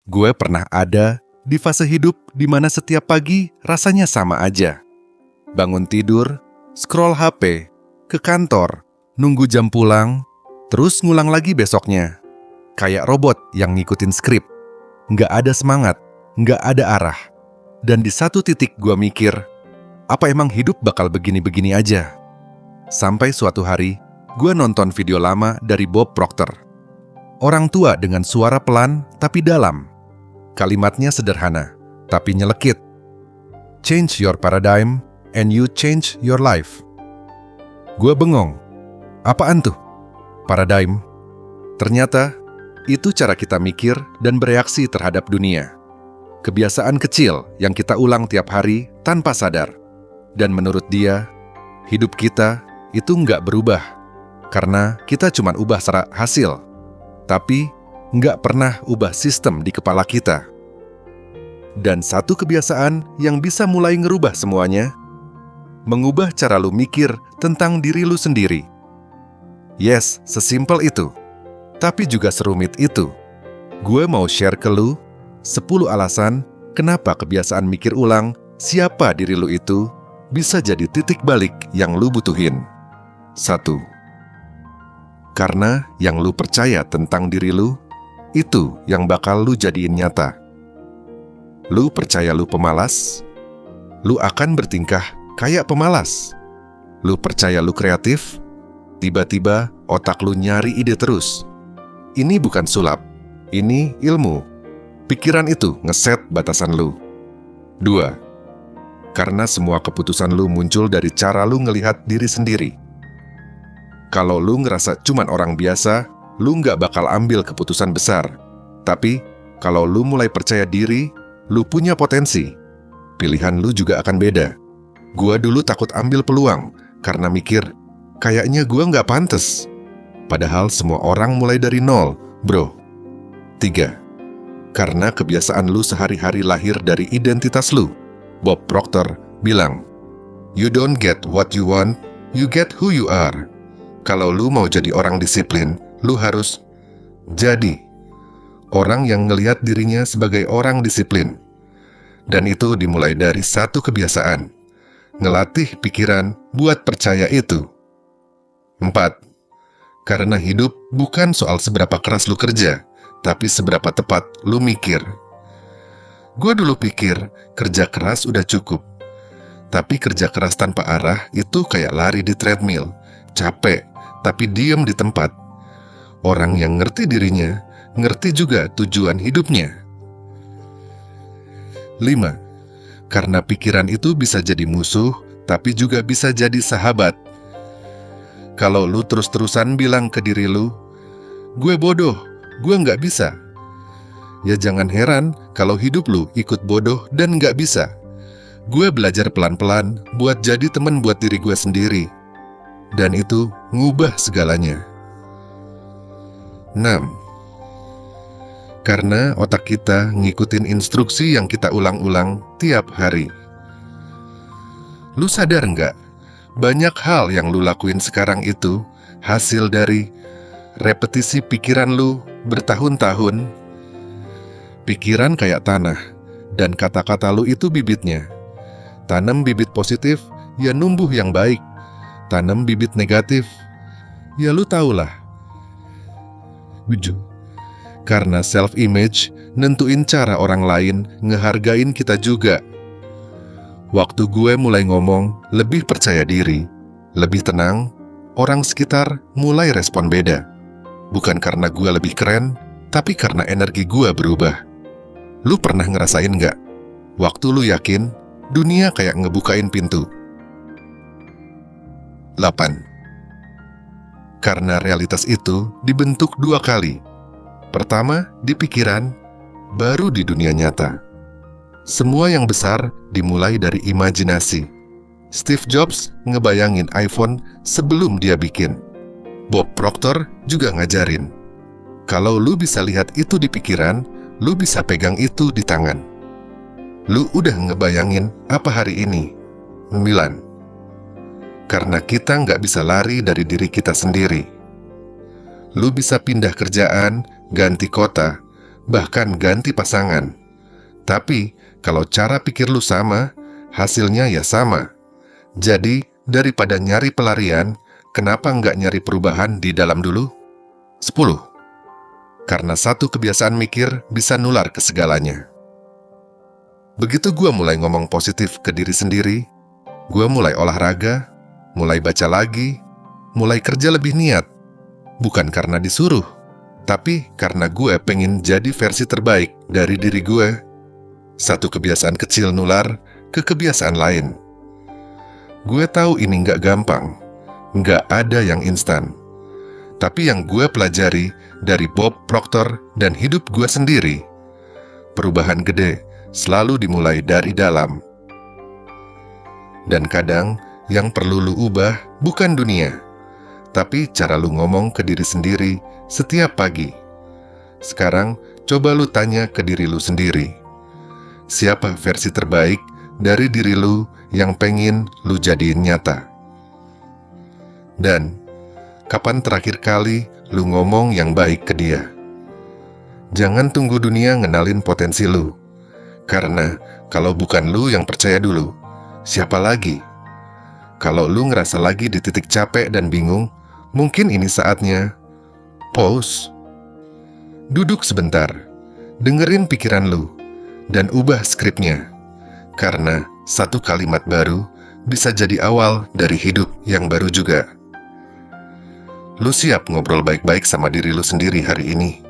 Gue pernah ada di fase hidup di mana setiap pagi rasanya sama aja. Bangun tidur, scroll HP, ke kantor, nunggu jam pulang, terus ngulang lagi besoknya. Kayak robot yang ngikutin skrip. Nggak ada semangat, nggak ada arah. Dan di satu titik gue mikir, apa emang hidup bakal begini-begini aja? Sampai suatu hari, gue nonton video lama dari Bob Proctor. Orang tua dengan suara pelan tapi dalam. Kalimatnya sederhana, tapi nyelekit. Change your paradigm and you change your life. Gue bengong. Apaan tuh? Paradigm. Ternyata, itu cara kita mikir dan bereaksi terhadap dunia. Kebiasaan kecil yang kita ulang tiap hari tanpa sadar. Dan menurut dia, hidup kita itu nggak berubah. Karena kita cuma ubah secara hasil. Tapi, nggak pernah ubah sistem di kepala kita. Dan satu kebiasaan yang bisa mulai ngerubah semuanya, mengubah cara lu mikir tentang diri lu sendiri. Yes, sesimpel itu. Tapi juga serumit itu. Gue mau share ke lu 10 alasan kenapa kebiasaan mikir ulang siapa diri lu itu bisa jadi titik balik yang lu butuhin. 1. Karena yang lu percaya tentang diri lu, itu yang bakal lu jadiin nyata. Lu percaya lu pemalas, lu akan bertingkah kayak pemalas. Lu percaya lu kreatif, tiba-tiba otak lu nyari ide terus. Ini bukan sulap, ini ilmu. Pikiran itu ngeset batasan lu. 2. Karena semua keputusan lu muncul dari cara lu ngelihat diri sendiri. Kalau lu ngerasa cuman orang biasa, lu nggak bakal ambil keputusan besar. Tapi, kalau lu mulai percaya diri, lu punya potensi. Pilihan lu juga akan beda. Gua dulu takut ambil peluang, karena mikir, kayaknya gua nggak pantes. Padahal semua orang mulai dari nol, bro. 3. Karena kebiasaan lu sehari-hari lahir dari identitas lu. Bob Proctor bilang, "You don't get what you want, you get who you are." Kalau lu mau jadi orang disiplin, lu harus jadi orang yang ngelihat dirinya sebagai orang disiplin. Dan itu dimulai dari satu kebiasaan. Ngelatih pikiran buat percaya itu. 4. Karena hidup bukan soal seberapa keras lu kerja, tapi seberapa tepat lu mikir. Gue dulu pikir kerja keras udah cukup. Tapi kerja keras tanpa arah itu kayak lari di treadmill. Capek, tapi diem di tempat. Orang yang ngerti dirinya, ngerti juga tujuan hidupnya. 5. Karena pikiran itu bisa jadi musuh, tapi juga bisa jadi sahabat. Kalau lu terus-terusan bilang ke diri lu, gue bodoh, gue nggak bisa. Ya jangan heran kalau hidup lu ikut bodoh dan nggak bisa. Gue belajar pelan-pelan buat jadi teman buat diri gue sendiri. Dan itu ngubah segalanya. 6. Karena otak kita ngikutin instruksi yang kita ulang-ulang tiap hari. Lu sadar nggak? Banyak hal yang lu lakuin sekarang itu hasil dari repetisi pikiran lu bertahun-tahun. Pikiran kayak tanah, dan kata-kata lu itu bibitnya. Tanam bibit positif, ya numbuh yang baik. Tanam bibit negatif, ya lu tahulah. 7. Karena self-image nentuin cara orang lain ngehargain kita juga. Waktu gue mulai ngomong lebih percaya diri, lebih tenang, orang sekitar mulai respon beda. Bukan karena gue lebih keren, tapi karena energi gue berubah. Lu pernah ngerasain nggak? Waktu lu yakin, dunia kayak ngebukain pintu. 8. Karena realitas itu dibentuk 2 kali. Pertama, di pikiran, baru di dunia nyata. Semua yang besar dimulai dari imajinasi. Steve Jobs ngebayangin iPhone sebelum dia bikin. Bob Proctor juga ngajarin. Kalau lu bisa lihat itu di pikiran, lu bisa pegang itu di tangan. Lu udah ngebayangin apa hari ini? 9. Karena kita nggak bisa lari dari diri kita sendiri. Lu bisa pindah kerjaan, ganti kota, bahkan ganti pasangan. Tapi, kalau cara pikir lu sama, hasilnya ya sama. Jadi, daripada nyari pelarian, kenapa nggak nyari perubahan di dalam dulu? 10. Karena satu kebiasaan mikir bisa nular ke segalanya. Begitu gue mulai ngomong positif ke diri sendiri, gue mulai olahraga, mulai baca lagi, mulai kerja lebih niat. Bukan karena disuruh, tapi karena gue pengen jadi versi terbaik dari diri gue. Satu kebiasaan kecil nular ke kebiasaan lain. Gue tahu ini nggak gampang, nggak ada yang instan. Tapi yang gue pelajari dari Bob Proctor dan hidup gue sendiri, perubahan gede selalu dimulai dari dalam. Dan kadang yang perlu lu ubah bukan dunia, tapi cara lu ngomong ke diri sendiri setiap pagi. Sekarang coba lu tanya ke diri lu sendiri, siapa versi terbaik dari diri lu yang pengen lu jadiin nyata? Dan kapan terakhir kali lu ngomong yang baik ke dia? Jangan tunggu dunia ngenalin potensi lu. Karena kalau bukan lu yang percaya dulu, siapa lagi? Kalau lu ngerasa lagi di titik capek dan bingung, mungkin ini saatnya pause. Duduk sebentar, dengerin pikiran lu, dan ubah skripnya. Karena satu kalimat baru bisa jadi awal dari hidup yang baru juga. Lu siap ngobrol baik-baik sama diri lu sendiri hari ini?